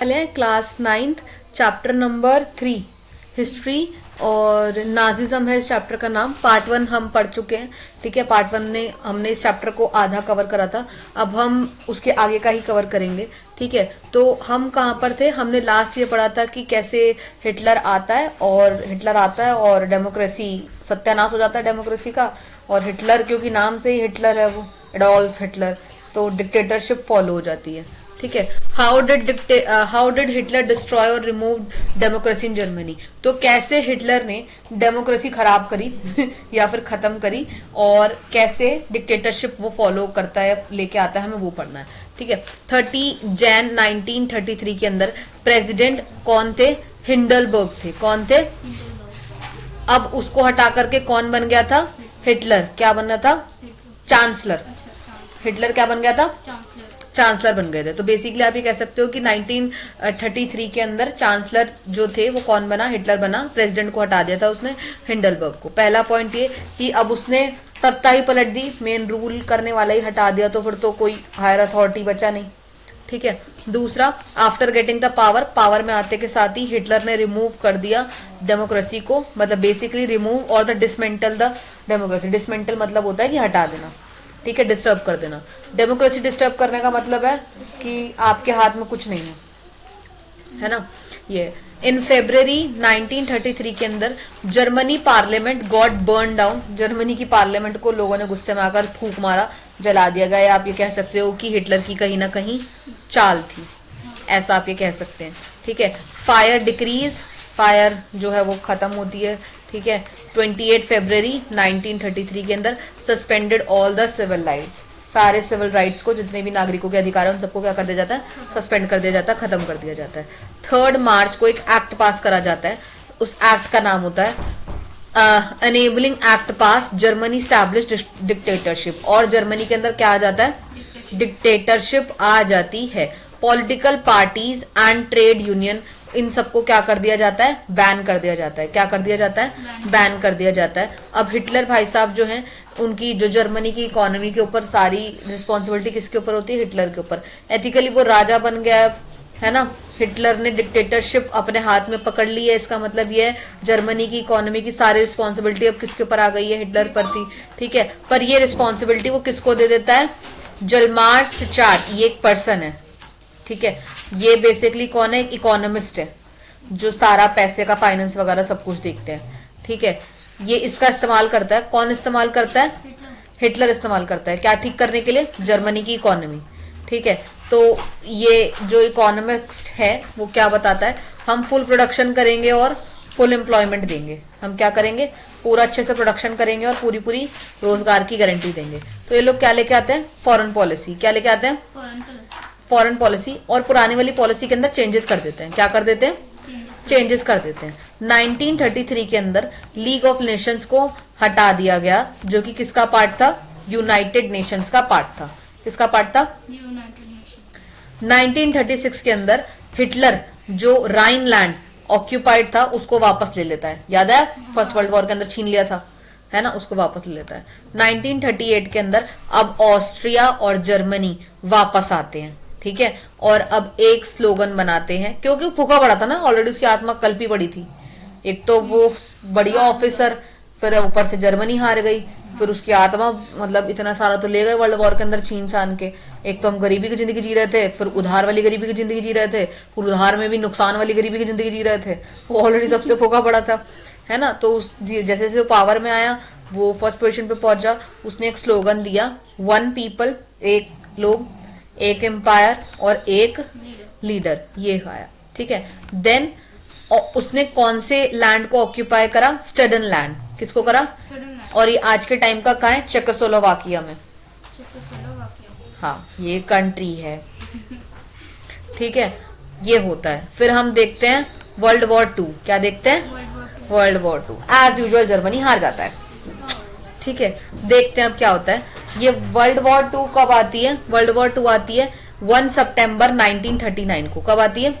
Class 9th chapter number 3 history और Nazism है इस चैप्टर का नाम। पार्ट 1 हम पढ़ चुके हैं। ठीक है, पार्ट 1 ने हमने इस चैप्टर को आधा कवर करा था। अब हम उसके आगे का ही कवर करेंगे। ठीक है, तो हम कहाँ पर थे? हमने लास्ट ये पढ़ा था कि कैसे हिटलर आता है और डेमोक्रेसी सत्यानाश हो जाता है डेमोक्रेसी का। और हिटलर क्योंकि नाम से ही हिटलर है, वो एडोल्फ हिटलर, तो डिक्टेटरशिप फॉलो हो जाती है। ठीक है, हाउ डिड हिटलर डिस्ट्रॉय और रिमूव डेमोक्रेसी इन जर्मनी? तो कैसे हिटलर ने डेमोक्रेसी खराब करी या फिर खत्म करी, और कैसे डिक्टेटरशिप वो फॉलो करता है, लेके आता है, हमें वो पढ़ना है। ठीक है, 30 जैन 1933 के अंदर प्रेसिडेंट कौन थे? हिंडलबर्ग थे। कौन थे? अब उसको हटा करके कौन बन गया था? हिटलर। क्या बनना था? चांसलर। हिटलर क्या बन गया था? चांसलर बन गए थे। तो बेसिकली आप ये कह सकते हो कि 1933 के अंदर चांसलर जो थे वो कौन बना? हिटलर बना। प्रेसिडेंट को हटा दिया था उसने, हिंडलबर्ग को। पहला पॉइंट ये कि अब उसने सत्ता ही पलट दी, मेन रूल करने वाला ही हटा दिया, तो फिर तो कोई हायर अथॉरिटी बचा नहीं। ठीक है, दूसरा, आफ्टर गेटिंग द पावर में आते के साथ ही हिटलर ने रिमूव कर दिया डेमोक्रेसी को, मतलब बेसिकली रिमूव और the dismantle the democracy. Dismantle मतलब होता है कि हटा देना। ठीक है, डिस्टर्ब कर देना। डेमोक्रेसी डिस्टर्ब करने का मतलब है कि आपके हाथ में कुछ नहीं है ना। ये इन February 1933 के अंदर Germany parliament got burn down. Germany की पार्लियामेंट को लोगों ने गुस्से में आकर फूंक मारा, जला दिया गया। आप ये कह सकते हो कि हिटलर की कहीं ना कहीं चाल थी, ऐसा आप ये कह सकते हैं। ठीक है, फायर डिक्रीज, फायर जो है वो खत्म होती है। ठीक है, 28 February 1933 के अंदर suspended all the civil rights. सारे सिविल राइट्स को, जितने भी नागरिकों के अधिकार है, उन सबको क्या कर दिया जाता है? सस्पेंड कर दिया जाता है, खत्म कर दिया जाता है। 3 मार्च को एक एक्ट पास करा जाता है। उस एक्ट का नाम होता है एनेबलिंग एक्ट पास, जर्मनी स्टैब्लिश डिक्टेटरशिप। और जर्मनी के अंदर क्या आ जाता है? डिक्टेटरशिप आ जाती है। Political parties and trade union, इन सबको क्या कर दिया जाता है? बैन कर दिया जाता है। क्या कर दिया जाता है? बैन कर दिया जाता है। अब हिटलर भाई साहब जो हैं, उनकी जो जर्मनी की इकोनॉमी के ऊपर सारी रिस्पॉन्सिबिलिटी किसके ऊपर होती है? हिटलर के ऊपर। एथिकली वो राजा बन गया है ना। हिटलर ने डिक्टेटरशिप अपने हाथ में पकड़ ली है। इसका मतलब ये है जर्मनी की इकोनॉमी की सारी रिस्पॉन्सिबिलिटी अब किसके ऊपर आ गई है? हिटलर पर थी। ठीक है, पर ये रिस्पॉन्सिबिलिटी वो किसको दे देता है? जलमार सिचार, ये एक पर्सन है। ठीक है, ये बेसिकली कौन है? एक इकोनॉमिस्ट है जो सारा पैसे का फाइनेंस वगैरह सब कुछ देखते हैं। ठीक है, ये इसका इस्तेमाल करता है। कौन इस्तेमाल करता है? हिटलर इस्तेमाल करता है। क्या ठीक करने के लिए? जर्मनी की इकोनॉमी। ठीक है, तो ये जो इकोनॉमिस्ट है वो क्या बताता है? हम फुल प्रोडक्शन करेंगे और फुल एम्प्लॉयमेंट देंगे। हम क्या करेंगे? पूरा अच्छे से प्रोडक्शन करेंगे और पूरी पूरी रोजगार की गारंटी देंगे। तो ये लोग क्या लेके आते हैं? Foreign policy. क्या लेके आते हैं? Foreign policy. और पुरानी वाली पॉलिसी के अंदर चेंजेस कर देते हैं। क्या कर देते हैं? चेंजेस कर देते हैं। 1933 के अंदर लीग ऑफ नेशंस को हटा दिया गया, जो कि किसका पार्ट था? यूनाइटेड नेशंस का पार्ट था। किसका पार्ट था? 1936 के अंदर हिटलर जो राइनलैंड ऑक्यूपाइड था उसको वापस ले लेता है। याद है? फर्स्ट वर्ल्ड वॉर के अंदर छीन लिया था, है ना, उसको वापस ले लेता है। 1938 के अंदर अब ऑस्ट्रिया और जर्मनी वापस आते हैं। ठीक है, और अब एक स्लोगन बनाते हैं, क्योंकि फूका पड़ा था ना ऑलरेडी, उसकी आत्मा कल्पी पड़ी थी। एक तो वो बढ़िया ऑफिसर, फिर ऊपर से जर्मनी हार गई, फिर उसकी आत्मा, मतलब इतना सारा तो ले गए वर्ल्ड वॉर के अंदर छीन छान के। एक तो हम गरीबी की जिंदगी जी रहे थे, फिर उधार वाली गरीबी की जिंदगी जी रहे थे, फिर उधार में भी नुकसान वाली गरीबी की जिंदगी जी रहे थे। वो ऑलरेडी सबसे फूका पड़ा था, है ना। तो उस जैसे जैसे पावर में आया, वो फर्स्ट पोजीशन पे पहुंचा, उसने एक स्लोगन दिया, 1 पीपल, एक लोग, एक एम्पायर और एक लीडर, ये आया। ठीक है, देन उसने कौन से लैंड को ऑक्यूपाई करा? स्टेडन लैंड। किसको करा? और ये आज के टाइम का कहाँ है? चेकोस्लोवाकिया में। हाँ, ये कंट्री है। ठीक है, ये होता है। फिर हम देखते हैं वर्ल्ड वॉर 2। क्या देखते हैं? World war 2। As usual Germany हार जाता है। ठीक है, देखते हैं अब क्या होता है। ये वर्ल्ड वॉर 2 कब आती है? वर्ल्ड वॉर 2 आती है 1 सितंबर 1939 को। कब आती है?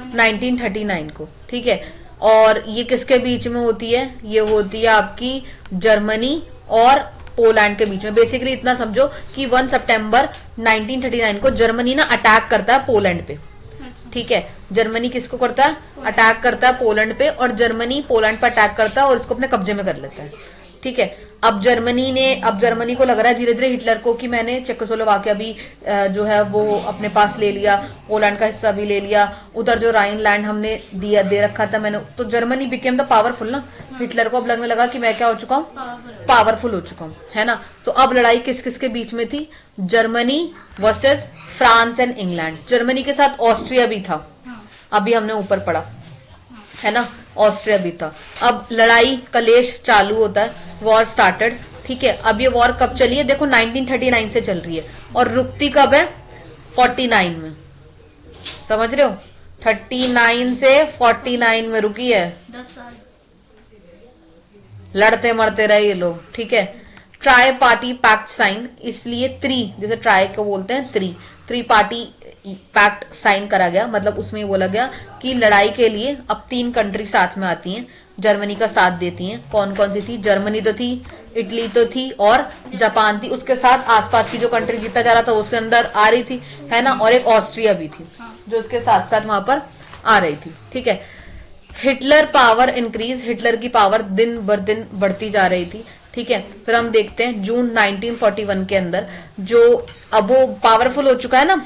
1939 को। ठीक है, और ये किसके बीच में होती है? ये होती है आपकी जर्मनी और पोलैंड के बीच में। बेसिकली इतना समझो कि 1 सितंबर 1939 को जर्मनी ना अटैक करता है पोलैंड पे। ठीक है, जर्मनी किसको करता है, अटैक करता है पोलैंड पे, और जर्मनी पोलैंड पर अटैक करता है और इसको अपने कब्जे में कर लेता है। ठीक है, अब जर्मनी को लग रहा है धीरे धीरे हिटलर को कि मैंने चेकोस्लोवाकिया भी जो है वो अपने पास ले लिया, पोलैंड का हिस्सा भी ले लिया, उधर जो राइन लैंड हमने दे रखा था मैंने, तो जर्मनी बिकेम द पावरफुल ना। हिटलर को अब लगने लगा कि मैं क्या हो चुका हूँ, पावरफुल हो चुका हूँ, है ना। तो अब लड़ाई किस किस के बीच में थी, Germany versus France and England. Germany के साथ ऑस्ट्रिया भी था, अभी हमने ऊपर पढ़ा, है ना, ऑस्ट्रिया भी था। अब लड़ाई कलेश चालू होता है, वॉर स्टार्टेड। ठीक है, अब ये वॉर कब चली है, देखो 1939 से चल रही है और रुकती कब है, 49 में। समझ रहे हो, 39 से 49 में रुकी है, 10 साल लड़ते मरते रहे ये लोग। ठीक है, ट्राई पार्टी पैक्ट साइन, इसलिए जैसे ट्राई को बोलते हैं, थ्री पार्टी पैक्ट साइन करा गया। मतलब उसमें बोला गया कि लड़ाई के लिए अब 3 कंट्री साथ में आती हैं, जर्मनी का साथ देती हैं। कौन कौन सी थी, जर्मनी तो थी, इटली तो थी और जापान थी, उसके साथ आसपास की जो कंट्री जीतता जा रहा था उसके अंदर आ रही थी, है ना, और एक ऑस्ट्रिया भी थी जो उसके साथ साथ वहां पर आ रही थी। ठीक है, हिटलर पावर इंक्रीज, हिटलर की पावर दिन बर दिन बढ़ती जा रही थी। ठीक है, फिर हम देखते हैं जून 1941 के अंदर, जो अब वो पावरफुल हो चुका है ना,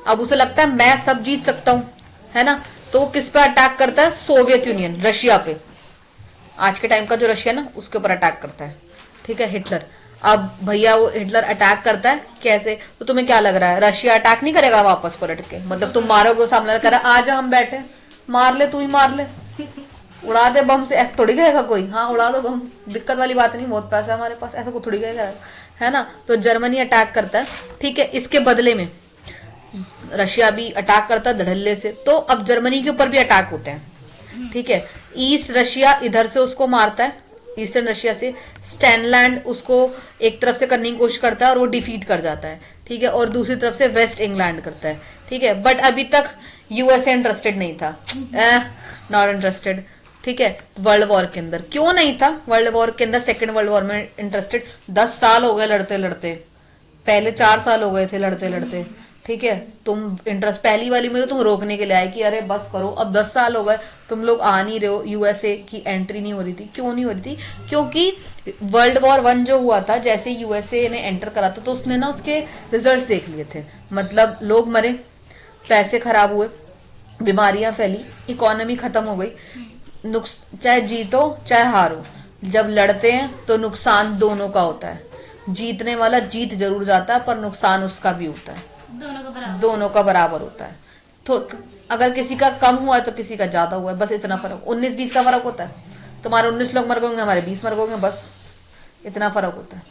अब उसे लगता है मैं सब जीत सकता हूं, है ना, तो वो किस पे अटैक करता है, सोवियत यूनियन, रशिया पे, आज के टाइम का जो रशिया ना उसके ऊपर अटैक करता है। ठीक है, हिटलर, अब भैया वो हिटलर अटैक करता है कैसे, तो तुम्हें क्या लग रहा है, रशिया अटैक नहीं करेगा वापस पलट के, मतलब तुम मारोगे, सामने कह रहा आज हम बैठे, मार ले, तू ही मार ले, उड़ा दे बम से, ऐसा थोड़ी गएगा कोई, हाँ उड़ा दो बम, दिक्कत वाली बात नहीं, बहुत पैसा हमारे पास, ऐसा कोई थोड़ी गएगा, है ना। तो जर्मनी अटैक करता है। ठीक है, इसके बदले में रशिया भी अटैक करता है धड़ल्ले से, तो अब जर्मनी के ऊपर भी अटैक होते हैं। ठीक है, ईस्ट रशिया इधर से उसको मारता है, ईस्टर्न रशिया से स्टैनलैंड उसको एक तरफ से करने की कोशिश करता है और वो डिफीट कर जाता है। ठीक है, और दूसरी तरफ से वेस्ट इंग्लैंड करता है। ठीक है, बट अभी तक यूएसए इंटरेस्टेड नहीं था, नॉट इंटरेस्टेड। ठीक है, वर्ल्ड वॉर के अंदर क्यों नहीं था, वर्ल्ड वॉर के अंदर, सेकेंड वर्ल्ड वॉर में इंटरेस्टेड, 10 साल हो गए लड़ते लड़ते, पहले 4 साल हो गए थे लड़ते लड़ते। ठीक है, तुम इंटरेस्ट पहली वाली में तो तुम रोकने के लिए आए कि अरे बस करो, अब 10 साल हो गए तुम लोग आ नहीं रहे हो, यूएसए की एंट्री नहीं हो रही थी। क्यों नहीं हो रही थी, क्योंकि वर्ल्ड वॉर 1 जो हुआ था, जैसे यूएसए ने एंटर करा था तो उसने ना उसके रिजल्ट देख लिए थे, मतलब लोग मरे, पैसे खराब हुए, बीमारियां फैली, इकोनॉमी खत्म हो गई, चाहे जीतो चाहे हारो, जब लड़ते हैं तो नुकसान दोनों का होता है, जीतने वाला जीत जरूर जाता है पर नुकसान उसका भी होता है, दोनों का बराबर होता है। तो अगर किसी का कम हुआ है तो किसी का ज्यादा हुआ है, बस इतना फर्क, 19-20 का फर्क होता है, तुम्हारे 19 लोग मर गए, हमारे 20 मर गए, बस इतना फर्क होता है।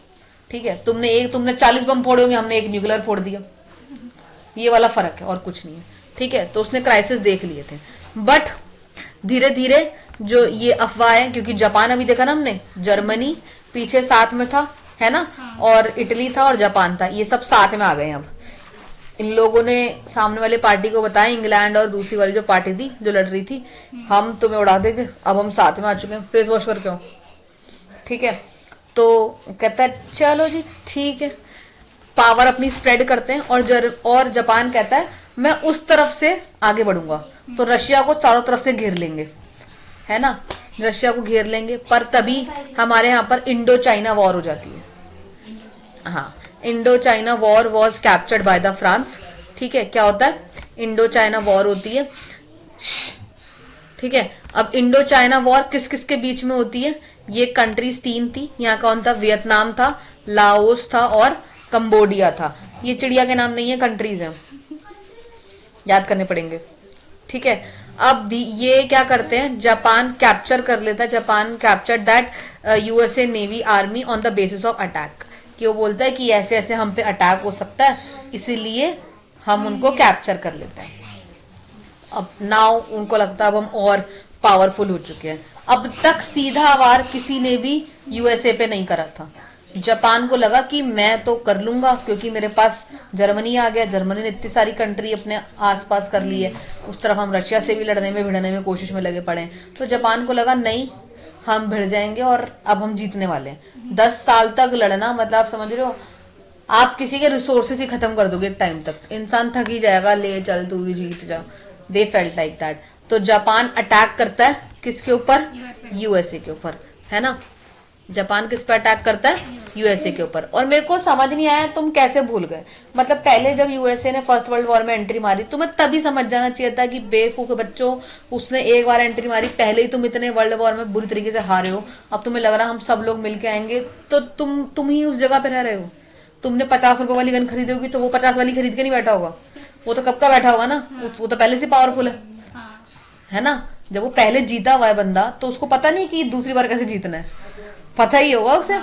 ठीक है, तुमने 40 बम फोड़े होंगे, हमने एक न्यूक्लियर फोड़ दिया, ये वाला फर्क है और कुछ नहीं है। ठीक है, तो उसने क्राइसिस देख लिए थे, बट धीरे धीरे जो ये अफवाह है, क्योंकि जापान अभी देखा ना हमने, जर्मनी पीछे साथ में था, है ना, और इटली था और जापान था, ये सब साथ में आ गए। अब इन लोगों ने सामने वाले पार्टी को बताया, इंग्लैंड और दूसरी वाली जो पार्टी थी जो लड़ रही थी, हम तुम्हें उड़ा देंगे, अब हम साथ में आ चुके हैं, फेस वॉश करके आओ। ठीक है, तो कहता है चलो जी ठीक है, पावर अपनी स्प्रेड करते हैं, और जापान कहता है मैं उस तरफ से आगे बढ़ूंगा, तो रशिया को चारों तरफ से घेर लेंगे, है ना, रशिया को घेर लेंगे। पर तभी हमारे यहाँ पर इंडो चाइना वॉर हो जाती है। हाँ, Indo China war was captured by the France. ठीक है, क्या होता है, इंडो चाइना वॉर होती है। ठीक है, अब इंडो चाइना वॉर किस किस के बीच में होती है, ये कंट्रीज 3 थी, यहाँ कौन था, वियतनाम था, लाओस था और कंबोडिया था। ये चिड़िया के नाम नहीं है, कंट्रीज हैं, याद करने पड़ेंगे। ठीक है, अब ये क्या करते हैं, जापान कैप्चर कर लेता है, Japan capture that USA navy army on the basis of attack, कि वो बोलता है कि ऐसे ऐसे हम पे अटैक हो सकता है, इसीलिए हम उनको कैप्चर कर लेते हैं। अब नाउ उनको लगता है अब हम और पावरफुल हो चुके हैं। अब तक सीधा वार किसी ने भी यूएसए पे नहीं करा था। जापान को लगा कि मैं तो कर लूंगा, क्योंकि मेरे पास जर्मनी आ गया, जर्मनी ने इतनी सारी कंट्री अपने आसपास कर ली है, उस तरफ हम रशिया से भी लड़ने में भिड़ने में कोशिश में लगे पड़े। तो जापान को लगा नहीं, हम भिड़ जाएंगे और अब हम जीतने वाले हैं। 10 साल तक लड़ना, मतलब आप समझ रहे हो, आप किसी के रिसोर्सेस ही खत्म कर दोगे एक टाइम तक, इंसान थक ही जाएगा, ले चल तू भी जीत जा। They felt like that. तो जापान अटैक करता है किसके ऊपर? यूएसए के ऊपर, है ना। जापान किस पे अटैक करता है? यूएसए के ऊपर। और मेरे को समझ नहीं आया तुम कैसे भूल गए। मतलब पहले जब यूएसए ने फर्स्ट वर्ल्ड वॉर में एंट्री मारी, तुम्हें तभी समझ जाना चाहिए था कि बेवकूफ बच्चों, उसने एक बार एंट्री मारी, पहले ही तुम इतने वर्ल्ड वॉर में बुरी तरीके से हारे हो, अब तुम्हें लग रहा हम सब लोग मिलके आएंगे, तो तुम ही उस जगह पे रह रहे हो। तुमने 50 रुपए वाली गन खरीदी होगी, तो वो 50 वाली खरीद के नहीं बैठा होगा, वो तो कब का बैठा होगा ना, वो तो पहले से पावरफुल है ना। जब वो पहले जीता हुआ है बंदा, तो उसको पता नहीं कि दूसरी बार कैसे जीतना है, पता ही होगा उसे,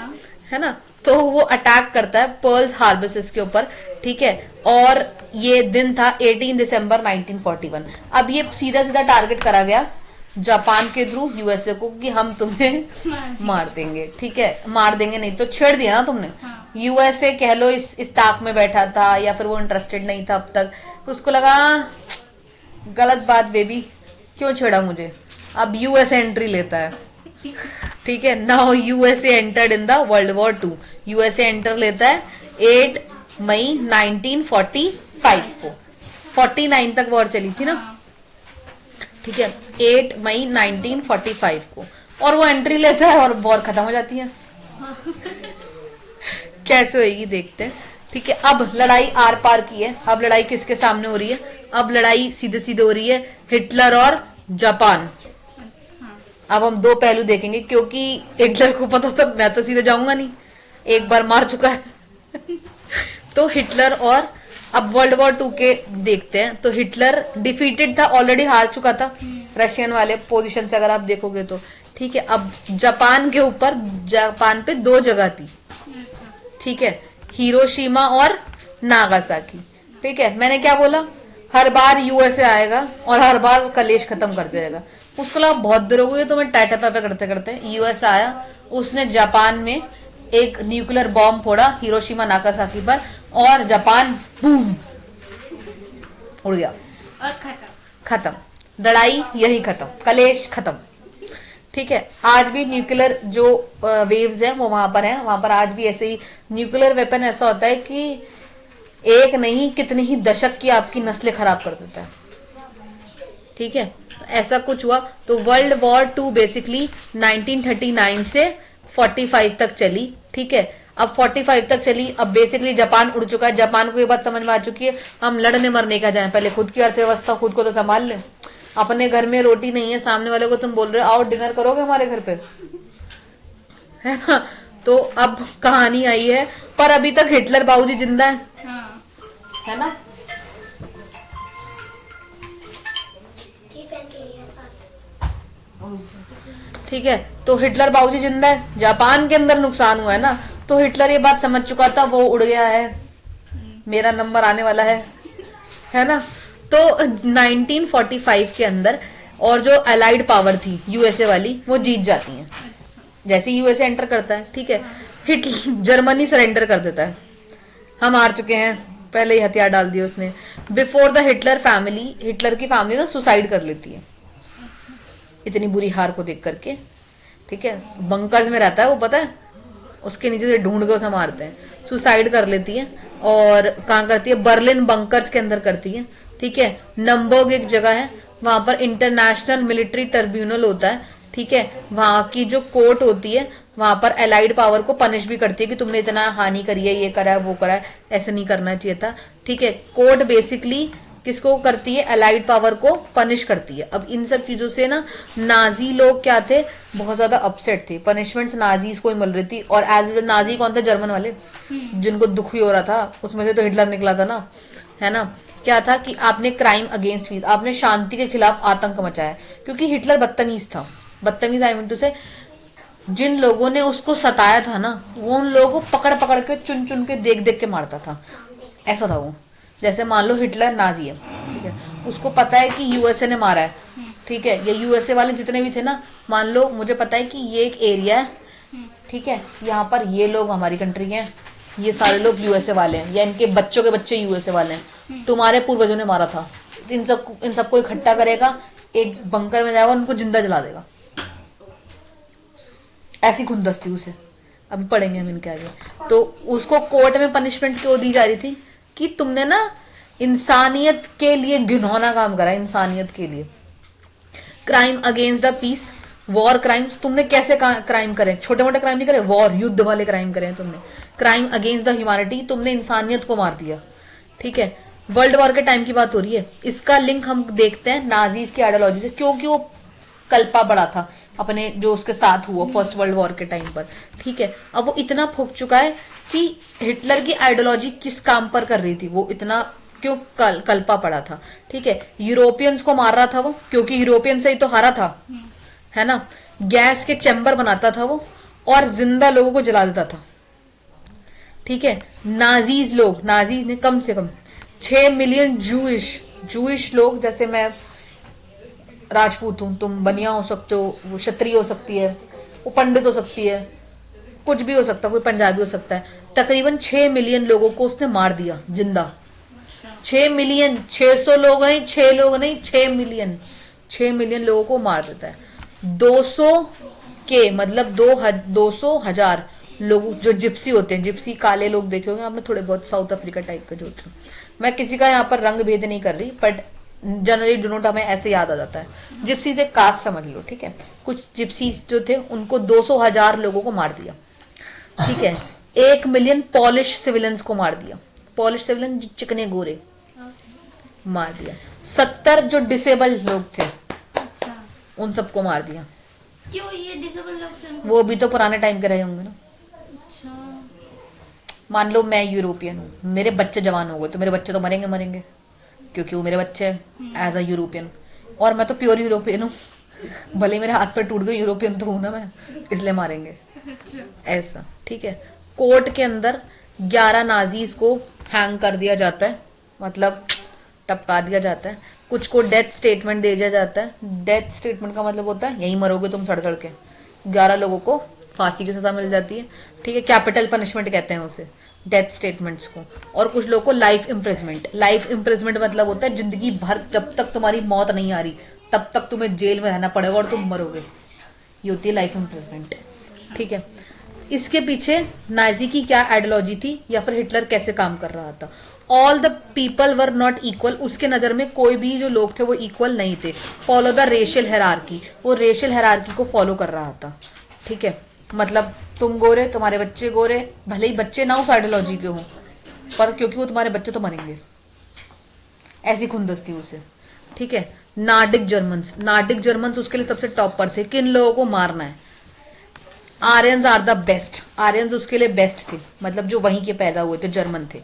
है ना। तो वो अटैक करता है पर्ल हार्बर के ऊपर, ठीक है। और ये दिन था 18 दिसंबर 1941। अब ये सीधा सीधा टारगेट करा गया जापान के थ्रू यूएसए को कि हम तुम्हें मार देंगे, ठीक है। मार देंगे नहीं तो छेड़ दिया ना तुमने। यूएसए कह लो इस ताक में बैठा था, या फिर वो इंटरेस्टेड नहीं था अब तक, तो उसको लगा गलत बात बेबी, क्यों छेड़ा मुझे। अब यूएसए एंट्री लेता है, ठीक है। Now USA entered in the world war 2। USA enter लेता है 8 मई 1945 को। 49 तक वॉर चली थी ना, ठीक है। 8 मई 1945 को, और वो एंट्री लेता है और वॉर खत्म हो जाती है। कैसे होगी देखते हैं, ठीक है। अब लड़ाई आर पार की है। अब लड़ाई किसके सामने हो रही है? अब लड़ाई सीधे सीधे हो रही है हिटलर और जापान। अब हम दो पहलू देखेंगे, क्योंकि हिटलर को पता था मैं तो सीधे जाऊंगा नहीं, एक बार मार चुका है। तो हिटलर और अब वर्ल्ड वॉर 2 के देखते हैं। तो हिटलर डिफीटेड था, ऑलरेडी हार चुका था रशियन वाले पोजीशन से, अगर आप देखोगे तो, ठीक है। अब जापान के ऊपर, जापान पे दो जगह थी, ठीक है, हिरोशिमा और नागासाकी, ठीक है। मैंने क्या बोला, हर बार यूएसए आएगा और हर बार कलेश खत्म कर जाएगा। उसको लगा बहुत देर हो गई तो मैं टाटा पापा करते करते यूएस आया, उसने जापान में एक न्यूक्लियर बॉम्ब फोड़ा हिरोशिमा नागासाकी पर, और जापान बूम उड़ गया और खत्म। लड़ाई यही खत्म, कलेश खत्म, ठीक है। आज भी न्यूक्लियर जो वेव्स हैं वो वहां पर हैं, वहां पर आज भी ऐसे ही न्यूक्लियर वेपन ऐसा होता है कि एक नहीं कितनी ही दशक की आपकी नस्लें खराब कर देता है, ठीक है। ऐसा कुछ हुआ। तो वर्ल्ड वॉर 2 बेसिकली 1939 से 45 तक चली, ठीक है। अब 45 तक चली, अब बेसिकली जापान उड़ चुका है। जापान को ये बात समझ में आ चुकी है हम लड़ने मरने का जाए, पहले खुद की अर्थव्यवस्था खुद को तो संभाल ले। अपने घर में रोटी नहीं है, सामने वाले को तुम बोल रहे हो आओ डिनर करोगे हमारे घर पे, है ना। तो अब कहानी आई है, पर अभी तक हिटलर बाबूजी जिंदा है ना। ठीक है, तो हिटलर बाबूजी जिंदा है, जापान के अंदर नुकसान हुआ है ना, तो हिटलर ये बात समझ चुका था, वो उड़ गया है, मेरा नंबर आने वाला है ना। तो 1945 के अंदर और जो अलाइड पावर थी यूएसए वाली वो जीत जाती है। जैसे यूएसए एंटर करता है, ठीक है, जर्मनी सरेंडर कर देता है, हम हार चुके हैं, पहले ही हथियार डाल दिए उसने। Before the Hitler family, Hitler की फैमिली ना सुसाइड कर लेती है इतनी बुरी हार को देख करके, ठीक है। बंकर्स में रहता है वो, पता है, उसके नीचे से ढूंढ के उसे मारते हैं। सुसाइड कर लेती है, और कहाँ करती है, बर्लिन बंकर्स के अंदर करती है, ठीक है। नंबर्ग एक जगह है, वहां पर इंटरनेशनल मिलिट्री ट्रिब्यूनल होता है, ठीक है। वहां की जो कोर्ट होती है, वहां पर अलाइड पावर को पनिश भी करती है कि तुमने इतना हानि करी है, ये करा है, वो करा है, ऐसे नहीं करना चाहिए था, ठीक है। कोर्ट बेसिकली किसको करती है, अलाइड पावर को पनिश करती है। अब इन सब चीजों से ना नाजी लोग क्या थे, बहुत ज्यादा अपसेट थे, पनिशमेंट्स नाजीज को ही मिल रही थी। और एज नाजी कौन थे, जर्मन वाले, जिनको दुख ही हो रहा था, उसमें से तो हिटलर निकला था ना, है ना। क्या था कि आपने क्राइम अगेंस्ट पीस, आपने शांति के खिलाफ आतंक मचाया, क्योंकि हिटलर बदतमीज था। बदतमीज आई मीन टू से, जिन लोगों ने उसको सताया था ना, वो उन लोगों को पकड़ पकड़ के चुन चुन के देख देख के मारता था, ऐसा था वो। जैसे मान लो हिटलर नाजी है, ठीक है, उसको पता है कि यूएसए ने मारा है, ठीक है, ये यूएसए वाले जितने भी थे ना, मान लो मुझे पता है कि ये एक एरिया है, ठीक है, यहाँ पर ये लोग हमारी कंट्री के हैं, ये सारे लोग यूएसए वाले हैं, या इनके बच्चों के बच्चे यूएसए वाले हैं, तुम्हारे पूर्वजों ने मारा था, इन सबको इकट्ठा करेगा, एक बंकर में जाएगा, उनको जिंदा जला देगा। ऐसी खुंदस थी उसे। अभी पढ़ेंगे हम इनके आगे। तो उसको कोर्ट में पनिशमेंट क्यों दी जा रही थी कि तुमने ना इंसानियत के लिए घिनौना काम करा, इंसानियत के लिए। Crime against the peace, war crimes, तुमने कैसे क्राइम करे, छोटे मोटे क्राइम नहीं करे, वॉर युद्ध वाले क्राइम करे तुमने। क्राइम अगेंस्ट द ह्यूमैनिटी, तुमने इंसानियत को मार दिया। ठीक है, वर्ल्ड वॉर के टाइम की बात हो रही है। इसका लिंक हम देखते हैं नाजीज की आइडियोलॉजी से, क्योंकि वो कल्पा पड़ा था अपने जो उसके साथ हुआ फर्स्ट वर्ल्ड वॉर के टाइम पर। ठीक है, अब वो इतना फूक चुका है कि हिटलर की आइडियोलॉजी किस काम पर कर रही थी, वो इतना क्यों कल्पा पड़ा था। ठीक है, यूरोपियंस को मार रहा था वो, क्योंकि यूरोपियन से ही तो हारा था, है ना। गैस के चैम्बर बनाता था वो, और जिंदा लोगों को जला देता था। ठीक है, नाजीज ने कम से कम 6 मिलियन जूइश लोग, जैसे मैं राजपूत हूं, तुम बनिया हो सकते हो, वो क्षत्रिय हो सकती है, वो पंडित हो सकती है, कुछ भी हो सकता है, कोई पंजाबी हो सकता है। तकरीबन 6 मिलियन लोगों को उसने मार दिया जिंदा। 6 मिलियन, 600 लोग नहीं, 6 लोग नहीं, 6 मिलियन, 6 मिलियन लोगों को मार देता है। 200 के मतलब 200,000 लोग जो जिप्सी होते हैं, जिप्सी काले लोग देखे होंगे आपने थोड़े बहुत, साउथ अफ्रीका टाइप के जो होते हैं। मैं किसी का यहाँ पर रंग भेद नहीं कर रही, बट जनरली डिनोट हमें ऐसे याद आ जाता है। जिप्सीज एक कास्ट समझ लो। ठीक है, कुछ जिप्सीज जो थे उनको 200,000 लोगों को मार दिया। ठीक है, 1 मिलियन पॉलिश सिविलियंस को मार दिया। पॉलिश सिविलियन चिकने गोरे मार दिया। 70 जो डिसेबल लोग थे, अच्छा, उन सबको मार दिया। क्यों ये डिसेबल लोग? वो भी तो पुराने टाइम के रहे होंगे ना। अच्छा, मान लो मैं यूरोपियन हूँ, मेरे बच्चे जवान हो गए, तो मेरे बच्चे तो मरेंगे क्योंकि वो मेरे बच्चे हैं एज अ यूरोपियन, और मैं तो प्योर यूरोपियन हूँ। भले मेरे हाथ पर टूट गए, यूरोपियन तो हूं ना मैं, इसलिए मारेंगे ऐसा। ठीक है, कोर्ट के अंदर 11 नाजीज को हैंग कर दिया जाता है, मतलब टपका दिया जाता है। कुछ को डेथ स्टेटमेंट दे दिया जाता है। डेथ स्टेटमेंट का मतलब होता है यही मरोगे तुम सड़ सड़ के। 11 लोगों को फांसी की सजा मिल जाती है। ठीक है, कैपिटल पनिशमेंट कहते हैं उसे, डेथ स्टेटमेंट्स को। और कुछ लोगों को लाइफ इम्प्रिजमेंट। लाइफ इम्प्रिजमेंट मतलब होता है जिंदगी भर, जब तक तुम्हारी मौत नहीं आ रही तब तक तुम्हें जेल में रहना पड़ेगा और तुम मरोगे, ये होती है लाइफ इम्प्रिजमेंट। ठीक है, इसके पीछे नाजी की क्या आइडियोलॉजी थी या फिर हिटलर कैसे काम कर रहा था। All the people were not equal, उसके नजर में कोई भी जो लोग थे वो इक्वल नहीं थे। फॉलो द रेशियल हेरार्की, वो रेशियल हेरार्की को फॉलो कर रहा था। ठीक है, मतलब तुम गोरे, तुम्हारे बच्चे गोरे, भले ही बच्चे ना उस आइडियोलॉजी के हों, पर क्योंकि वो तुम्हारे बच्चे तो मरेंगे, ऐसी खुंदस थी उसे। ठीक है, नार्डिक जर्मन्स उसके लिए सबसे टॉप पर थे, किन लोगों को मारना है। Aryans are the best, Aryans उसके लिए बेस्ट थे, मतलब जो वहीं के पैदा हुए थे, जर्मन थे।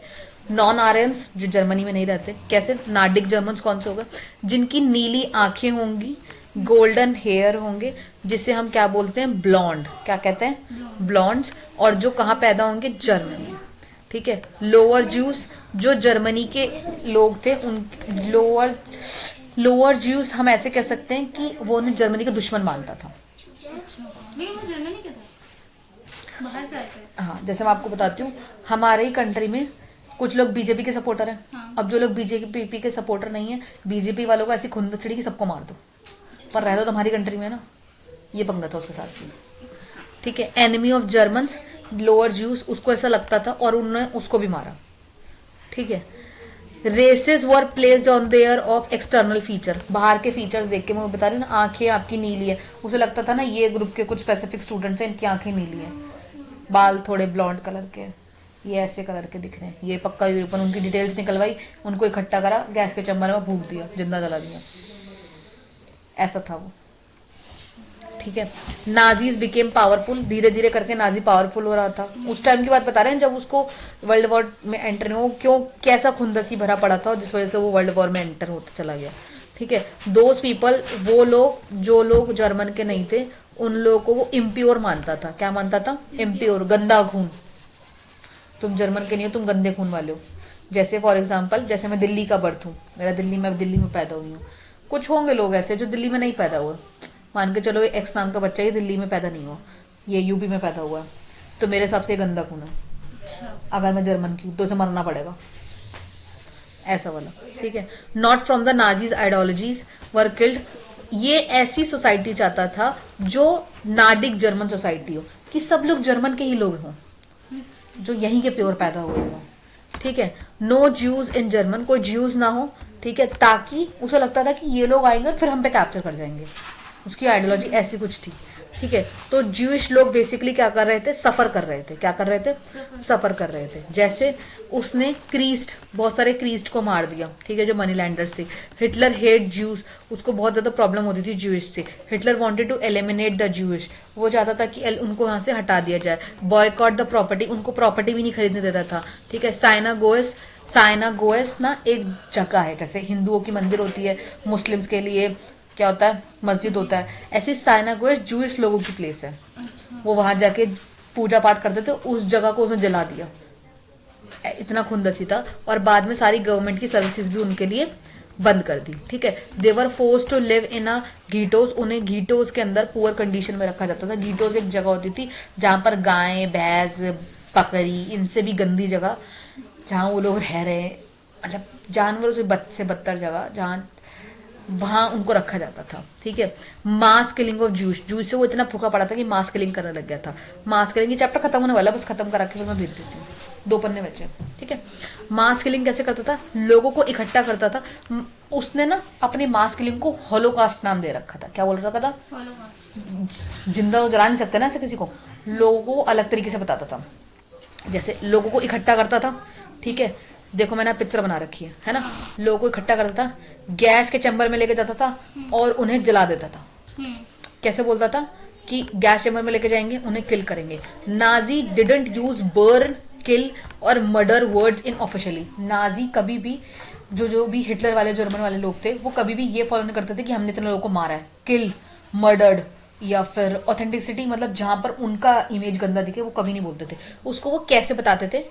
नॉन आर्यंस जो जर्मनी में नहीं रहते, कैसे नार्डिक जर्मन्स कौन से होगा, जिनकी नीली आंखें होंगी, गोल्डन हेयर होंगे, जिसे हम क्या बोलते हैं, ब्लॉन्ड, क्या कहते हैं, ब्लॉन्ड्स, और जो कहाँ पैदा होंगे, जर्मनी। ठीक है, लोअर ज्यूस जो जर्मनी के लोग थे, उन लोअर ज्यूस हम ऐसे कह सकते हैं कि वो उन्हें जर्मनी का दुश्मन मानता था। लेकिन वो जर्मनी के थे, बाहर से आए थे। हाँ, जैसे मैं आपको बताती हूँ, हमारे ही कंट्री में कुछ लोग बीजेपी के सपोर्टर हैं। हाँ। अब जो लोग बीजेपी के सपोर्टर नहीं है, बीजेपी वालों को ऐसी खुंदस चढ़ी कि सबको मार दो, पर रह दो तुम्हारी कंट्री में ना, ये पंगा था उसके साथ भी। ठीक है, enemy of Germans lower juice, उसको ऐसा लगता था और उन्होंने उसको भी मारा। ठीक है, races were placed on their of external feature, बाहर के फीचर्स देख के, मैं बता रही ना, आंखें आपकी नीली है, उसे लगता था ना ये ग्रुप के कुछ स्पेसिफिक स्टूडेंट्स हैं, इनकी आंखें नीली है, बाल थोड़े ब्लॉन्ड कलर के, ये ऐसे कलर के दिख रहे हैं, ये पक्का यूरोपन। उनकी डिटेल्स निकलवाई, उनको इकट्ठा करा, गैस के चैम्बर में फूंक दिया, जिंदा जला दिया, ऐसा था वो। ठीक है, नाजीज बिकेम पावरफुल, धीरे धीरे करके नाजी पावरफुल हो रहा था। उस टाइम की बात बता रहे हैं जब उसको वर्ल्ड वॉर में एंटर नहीं हो, क्यों कैसा खुंदसी भरा पड़ा था, जिस वजह से वो वर्ल्ड वॉर में एंटर होता चला गया। ठीक है, दोज पीपल, वो लोग जो लोग जर्मन के नहीं थे, उन लोगों को वो इम्प्योर मानता था। क्या मानता था, इम्प्योर, गंदा खून, तुम जर्मन के नहीं हो, तुम गंदे खून वाले हो। जैसे फॉर एग्जाम्पल, जैसे मैं दिल्ली का बर्थ हूँ, मेरा दिल्ली में पैदा हुई हूँ, कुछ होंगे लोग ऐसे जो दिल्ली में नहीं पैदा हुए, मान के चलो एक्स नाम का बच्चा ये दिल्ली में पैदा नहीं हुआ, ये यूपी में पैदा हुआ, तो मेरे हिसाब से गंदा खून है। अगर मैं जर्मन की हूँ तो उसे मरना पड़ेगा, ऐसा वाला। ठीक है, not from the Nazis ideologies were killed, ये ऐसी सोसाइटी चाहता था जो नार्डिक जर्मन सोसाइटी हो, कि सब लोग जर्मन के ही लोग हों, जो यहीं के प्योर पैदा हुए हों, ठीक है। नो ज्यूज इन जर्मन, कोई ज्यूज ना हो, ठीक है, ताकि उसे लगता था कि ये लोग आएंगे और फिर हम पे कैप्चर कर जाएंगे। उसकी आइडियोलॉजी ऐसी कुछ थी, ठीक है। तो ज्यूइश लोग बेसिकली क्या कर रहे थे, सफर कर रहे थे। क्या कर रहे थे? सफर कर रहे थे। जैसे उसने क्रीस्ट, बहुत सारे क्रीस्ट को मार दिया, ठीक है, जो मनी लैंडर्स थे। हिटलर हेट ज्यूज, उसको बहुत ज्यादा प्रॉब्लम होती थी ज्यूइश से। Hitler wanted to eliminate the Jewish, वो चाहता था कि उनको यहाँ से हटा दिया जाए। बॉयकॉट द प्रॉपर्टी, उनको प्रॉपर्टी भी नहीं खरीदने देता था, ठीक है। साइनागोएस ना एक जगह है, जैसे हिंदुओं की मंदिर होती है, मुस्लिम्स के लिए क्या होता है, मस्जिद होता है, ऐसी साइनागोएस जूइश लोगों की प्लेस है। वो वहां जाके पूजा पाठ करते थे, उस जगह को उसने जला दिया, इतना खुंदसी था। और बाद में सारी गवर्नमेंट की सर्विसेज भी उनके लिए बंद कर दी, ठीक है। देवर फोर्स टू लिव इन अ घीटोस, उन्हें घीटोस के अंदर पुअर कंडीशन में रखा जाता था। घीटोस एक जगह होती थी जहां पर गाय, भैंस, बकरी, इनसे भी गंदी जगह जहां वो लोग रह रहे हैं, मतलब जानवरों से बदतर जगह, जहां वहां उनको रखा जाता था, ठीक है। मास किलिंग ऑफ जूस से वो इतना फूका पड़ा था कि मास किलिंग करने लग गया था। मास किलिंग, ये चैप्टर खत्म होने वाला, बस खत्म करा के फिर मैं भेज देती हूँ, 2 पन्ने बचे, ठीक है। मास किलिंग कैसे करता था, लोगों को इकट्ठा करता था। उसने ना अपनी मास किलिंग को हॉलोकास्ट नाम दे रखा था। क्या बोल रखा था? जिंदा तो जला नहीं सकते ना ऐसे किसी को, लोगों को अलग तरीके से बताता था। जैसे लोगों को इकट्ठा करता था, ठीक है, देखो मैंने पिक्चर बना रखी है ना। लोगों को इकट्ठा करता था, गैस के चैम्बर में लेके जाता था और उन्हें जला देता था। कैसे बोलता था कि गैस चैम्बर में लेके जाएंगे, उन्हें किल करेंगे। नाजी डिडंट यूज बर्न, किल और murder words in officially. Nazi कभी भी, जो भी हिटलर वाले, जर्मन वाले लोग थे, वो कभी भी ये फॉलो नहीं करते थे कि हमने इतने लोगों को मारा है। किल, मर्डर्ड या फिर ऑथेंटिसिटी, मतलब जहां पर उनका इमेज गंदा दिखे, वो कभी नहीं बोलते थे उसको। वो कैसे बताते थे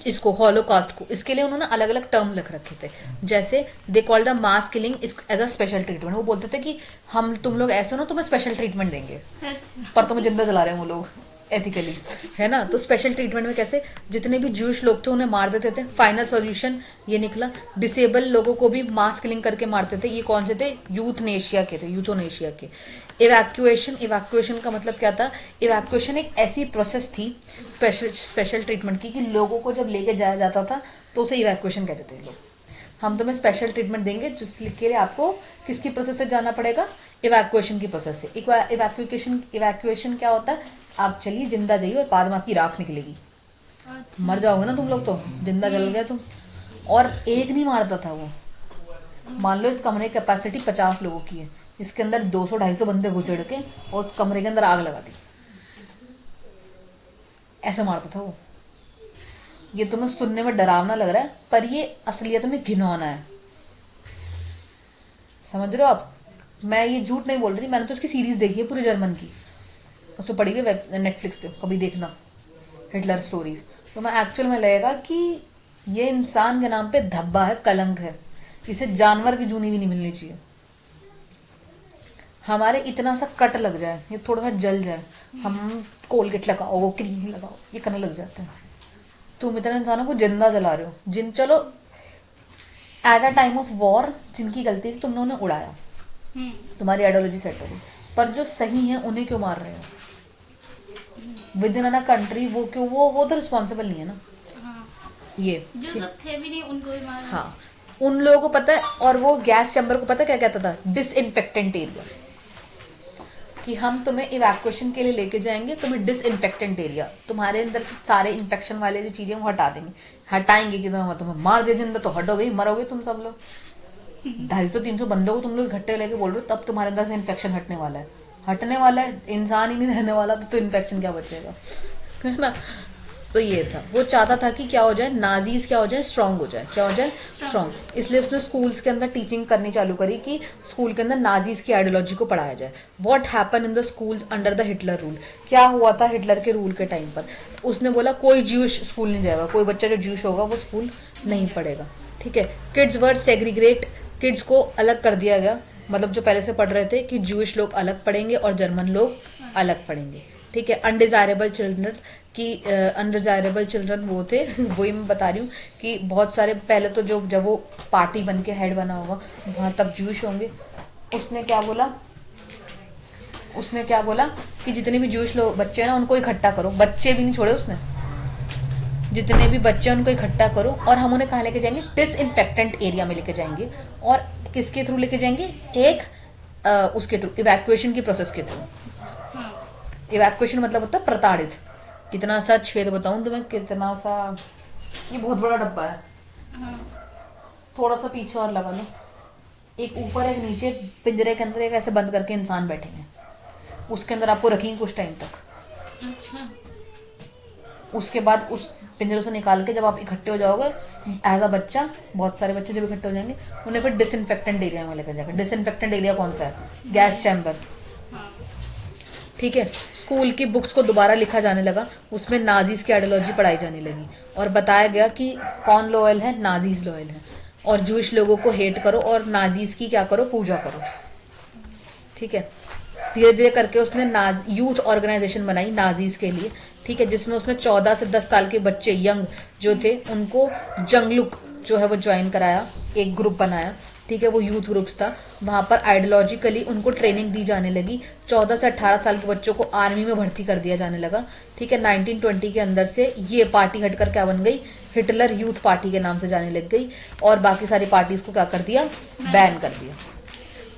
इसको, हॉलोकास्ट को? इसके लिए उन्होंने अलग अलग टर्म लिख रखे थे। जैसे they called the mass killing as a special treatment. वो बोलते थे कि हम, तुम लोग ऐसे हो ना, तुम्हें स्पेशल ट्रीटमेंट देंगे, पर तुम्हें जिंदा जला रहे हैं वो लोग एथिकली, है ना। तो स्पेशल ट्रीटमेंट में कैसे जितने भी ज्यूश लोग थे उन्हें मार देते थे। फाइनल सॉल्यूशन ये निकला, डिसेबल लोगों को भी मास किलिंग करके मारते थे। ये कौन से थे? यूथनेशिया के थे, यूथोनेशिया के। इवैक्यूएशन का मतलब क्या था? इवैक्यूएशन एक ऐसी प्रोसेस थी स्पेशल ट्रीटमेंट की, कि लोगों को जब लेके जाया जाता था तो उसे इवैक्यूएशन कहते थे लोग। हम तुम्हें स्पेशल ट्रीटमेंट देंगे जिसके लिए आपको किसकी प्रोसेस से जाना पड़ेगा? इवैक्यूएशन की प्रोसेस से। इवैक्यूएशन क्या होता है? आप चलिए, जिंदा जाइए और बाद में आपकी राख निकलेगी। मर जाओगे ना तुम लोग तो, जिंदा जल गए तुम। और एक नहीं मारता था वो। मान लो इस कमरे की कैपेसिटी 50 लोगों की है, इसके अंदर 200-250 बंदे घुसेड़ के और उस कमरे के अंदर आग लगा दी, ऐसे मारता था वो। ये तुम्हें सुनने में डरावना लग रहा है, पर ये असलियत में घिनौना है, समझ रहे हो आप? मैं ये झूठ नहीं बोल रही, मैंने तो इसकी सीरीज देखी है पूरी जर्मन की, उसमें पड़ी हुई नेटफ्लिक्स पे, कभी देखना, हिटलर स्टोरीज। तो मैं एक्चुअल में लगेगा कि ये इंसान के नाम पे धब्बा है, कलंक है, इसे जानवर की जूनी भी नहीं मिलनी चाहिए। हमारे इतना सा कट लग जाए, ये थोड़ा सा जल जाए, हम कोलगेट लगाओ, वो क्रीम लगाओ, ये करने लग जाते हैं। तुम इतने इंसानों को जिंदा जला रहे हो, चलो at a time of war जिनकी गलती थी तुमने उन्हें उड़ाया, तुम्हारी आइडियोलॉजी सेट हो गई, पर जो सही है उन्हें क्यों मार रहे हो विद इन अ कंट्री? वो क्यों, वो तो रिस्पॉन्सिबल नहीं है ना। ये जो सब थे भी नहीं उनको भी मारा। हाँ, उन लोगों को पता है। और वो गैस चैम्बर को पता क्या कहता था? डिसइंफेक्टेंट एरिया, कि हम तुम्हें इवैक्यूएशन के लिए लेके जाएंगे, तुम्हें डिसइंफेक्टेंट एरिया, तुम्हारे अंदर से सारे इन्फेक्शन वाले जो चीजें वो हटा देंगे, हटाएंगे कि तुम्हें मार दिया जिंदा तो हटोगे, मरोगे तुम सब लोग। 250-300 बंदों को तुम लोग इकट्ठे लेके बोल रहे हो, तब तुम्हारे अंदर से इन्फेक्शन हटने वाला है। हटने वाला है, इंसान ही नहीं रहने वाला, तो इन्फेक्शन क्या बचेगा, है ना। तो ये था, वो चाहता था कि क्या हो जाए, नाजीज क्या हो जाए, स्ट्रांग हो जाए। क्या हो जाए? स्ट्रांग। इसलिए उसने स्कूल्स के अंदर टीचिंग करनी चालू करी कि स्कूल के अंदर नाजीज की आइडियोलॉजी को पढ़ाया जाए। What happen in the schools under the Hitler rule? क्या हुआ था हिटलर के रूल के टाइम पर? उसने बोला कोई ज्यूश स्कूल नहीं जाएगा, कोई बच्चा जो ज्यूश होगा वो स्कूल नहीं पढ़ेगा, ठीक है। किड्स वर सेग्रीग्रेट, किड्स को अलग कर दिया गया, मतलब जो पहले से पढ़ रहे थे कि ज्यूश लोग अलग पढ़ेंगे और जर्मन लोग अलग पढ़ेंगे, ठीक है। अनडिजायरेबल चिल्ड्रन की, अनडिजायरेबल चिल्ड्रन वो थे वही मैं बता रही हूँ कि बहुत सारे पहले तो जब वो पार्टी बन के हेड बना होगा वहां तब ज्यूश होंगे। उसने क्या बोला उसने क्या बोला कि जितने भी जूश लोग बच्चे हैं ना उनको इकट्ठा करो, बच्चे भी नहीं छोड़े उसने, जितने भी बच्चे हैं उनको इकट्ठा करो और हम उन्हें कहाँ लेके जाएंगे, डिसइंफेक्टेंट एरिया में लेके जाएंगे। और किसके थ्रू लेके जाएंगे, एक उसके थ्रू, इवैक्यूएशन की प्रोसेस के थ्रू। हाँ। इवैक्यूएशन मतलब होता है प्रताड़ित। कितना सा छेद बताऊं तुम्हें, कितना सा, ये बहुत बड़ा डब्बा है, हाँ। थोड़ा सा पीछे और लगा लो, एक ऊपर एक नीचे, पिंजरे के अंदर एक ऐसे बंद करके इंसान बैठे हैं, उसके अंदर आपको रखेंगे कुछ टाइम तक। अच्छा। उसके बाद उस पिंजरे से निकाल के जब आप इकट्ठे हो जाओगे एज अ बच्चा, बहुत सारे बच्चे जब इकट्ठे हो जाएंगे उन्हें फिर डिसइंफेक्टेंट एरिया में लेकर जाएंगे। डिसइंफेक्टेंट एरिया कौन सा है, गैस चैम्बर। हाँ। ठीक है, स्कूल की बुक्स को दोबारा लिखा जाने लगा, उसमें नाजीज की आइडियोलॉजी पढ़ाई जाने लगी और बताया गया कि कौन लॉयल है, नाजीज लॉयल है, और जूश लोगों को हेट करो और नाजीज की क्या करो, पूजा करो। ठीक है, धीरे धीरे करके उसने यूथ ऑर्गेनाइजेशन बनाई नाजीज के लिए। ठीक है, जिसमें उसने 14 से 10 साल के बच्चे यंग जो थे उनको जंगलुक जो है वो ज्वाइन कराया, एक ग्रुप बनाया। ठीक है, वो यूथ ग्रुप्स था, वहां पर आइडियोलॉजिकली उनको ट्रेनिंग दी जाने लगी। 14 से 18 साल के बच्चों को आर्मी में भर्ती कर दिया जाने लगा। ठीक है, 1920 के अंदर से ये पार्टी हटकर क्या बन गई, हिटलर यूथ पार्टी के नाम से जाने लग गई और बाकी सारी पार्टीज को क्या कर दिया, बैन कर दिया।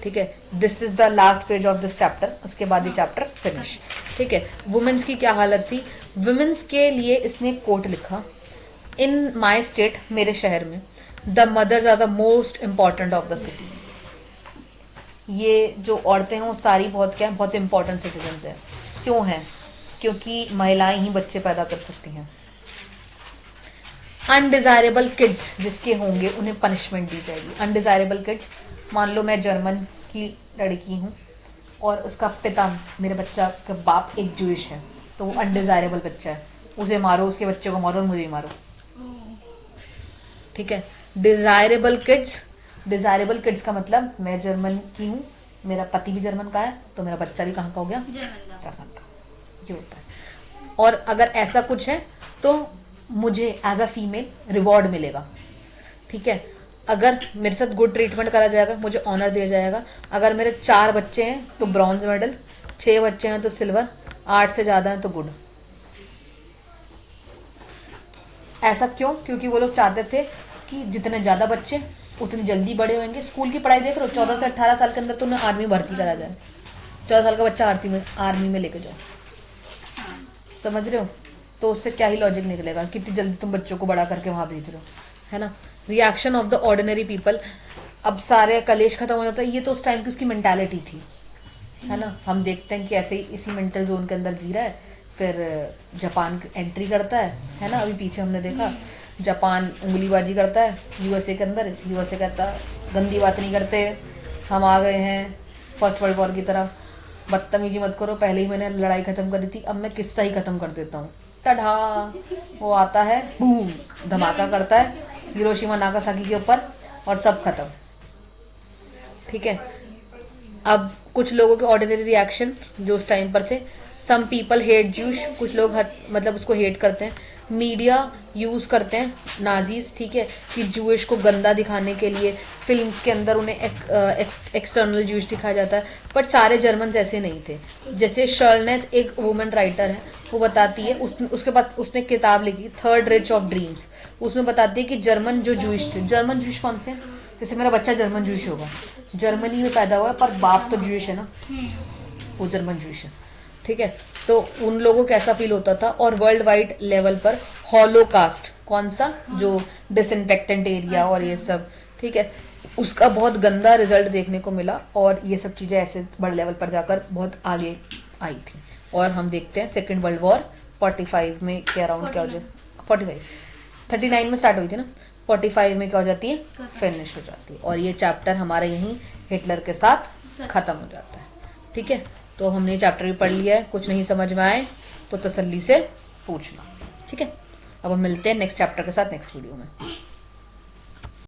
ठीक है, this is the last page of this chapter, उसके बाद ये चैप्टर फिनिश। ठीक है, वुमेन्स की क्या हालत थी, वुमेन्स के लिए इसने कोट लिखा, इन माई स्टेट, मेरे शहर में, the mothers are the most important of the city. ये जो औरतें हैं वो सारी बहुत क्या है, बहुत इंपॉर्टेंट सिटीजन्स है। क्यों है, क्योंकि महिलाएं ही बच्चे पैदा कर सकती हैं। अनडिजायरेबल किड्स जिसके होंगे उन्हें पनिशमेंट दी जाएगी। अनडिजायरेबल किड्स, मान लो मैं जर्मन की लड़की हूँ और उसका पिता, मेरे बच्चा का बाप एक जूइश है, तो वो अनडिजायरेबल बच्चा है, उसे मारो, उसके बच्चे को मारो और मुझे मारो। ठीक है, डिजायरेबल किड्स, डिजायरेबल किड्स का मतलब मैं जर्मन की हूँ, मेरा पति भी जर्मन का है, तो मेरा बच्चा भी कहाँ का हो गया, जर्मन का। ये होता है। और अगर ऐसा कुछ है तो मुझे एज अ फीमेल रिवॉर्ड मिलेगा। ठीक है, अगर मेरे साथ गुड ट्रीटमेंट करा जाएगा, मुझे ऑनर दिया जाएगा। अगर मेरे 4 बच्चे हैं तो ब्रॉन्ज मेडल, 6 बच्चे हैं तो सिल्वर, 8 से ज्यादा हैं तो गुड। ऐसा क्यों, क्योंकि वो लोग चाहते थे कि जितने ज्यादा बच्चे उतनी जल्दी बड़े होंगे। स्कूल की पढ़ाई देख रहे हो, 14 से 18 साल के अंदर तो उन्हें आर्मी भर्ती करा जाए, 14 साल का बच्चा आर्मी में लेके जाओ, समझ रहे हो। तो उससे क्या ही लॉजिक निकलेगा, कितनी जल्दी तुम बच्चों को बड़ा करके वहां भेज रहे हो, है ना। Reaction of the ordinary people, अब सारे कलेश खत्म हो जाता है। ये तो उस टाइम की उसकी मेंटालिटी थी, है ना। हम देखते हैं कि ऐसे ही इसी मेंटल जोन के अंदर जी रहा है। फिर जापान एंट्री करता है ना, अभी पीछे हमने देखा, जापान उंगलीबाजी करता है यूएसए के अंदर। यूएसए कहता है गंदी बात नहीं करते, हम आ गए हैं फर्स्ट वर्ल्ड वॉर की तरह, बदतमीजी मत करो, पहले ही मैंने लड़ाई खत्म कर दी थी, अब मैं किस्सा ही खत्म कर देता हूँ। टढ़ा, वो आता है, बूम, धमाका करता है हिरोशिमा नागासाकी के ऊपर और सब खत्म। ठीक है, अब कुछ लोगों के ऑर्डिनरी रिएक्शन जो उस टाइम पर थे, सम पीपल हेट जूश, कुछ लोग मतलब उसको हेट करते हैं। मीडिया यूज करते हैं नाजीज, ठीक है, कि जूश को गंदा दिखाने के लिए फिल्म्स के अंदर उन्हें एक्सटर्नल जूश दिखाया जाता है। बट सारे जर्मन ऐसे नहीं थे। जैसे शर्लनेथ एक वुमेन राइटर है, वो बताती है, उसके पास उसने किताब लिखी थर्ड रिच ऑफ ड्रीम्स, उसमें बताती है कि जर्मन जो जूश थे, जर्मन जूश कौन से, जैसे मेरा बच्चा जर्मन जूश होगा, जर्मनी में पैदा हुआ है पर बाप तो जूश है ना, वो जर्मन जूश है। ठीक है, तो उन लोगों को कैसा फील होता था। और वर्ल्ड वाइड लेवल पर हॉलोकास्ट, कौन सा, जो डिसइंफेक्टेंट एरिया और ये सब, ठीक है, उसका बहुत गंदा रिजल्ट देखने को मिला। और ये सब चीजें ऐसे बड़े लेवल पर जाकर बहुत आगे आई थी। और हम देखते हैं सेकेंड वर्ल्ड वॉर 45 में के अराउंड क्या हो जाए, 39 में स्टार्ट हुई थी ना, 45 में क्या हो जाती है, फिनिश हो जाती है। और ये चैप्टर हमारे यहीं हिटलर के साथ खत्म हो जाता है। ठीक है, तो हमने चैप्टर भी पढ़ लिया है, कुछ नहीं समझ में आए तो तसल्ली से पूछना। ठीक है, अब हम मिलते हैं नेक्स्ट चैप्टर के साथ नेक्स्ट वीडियो में।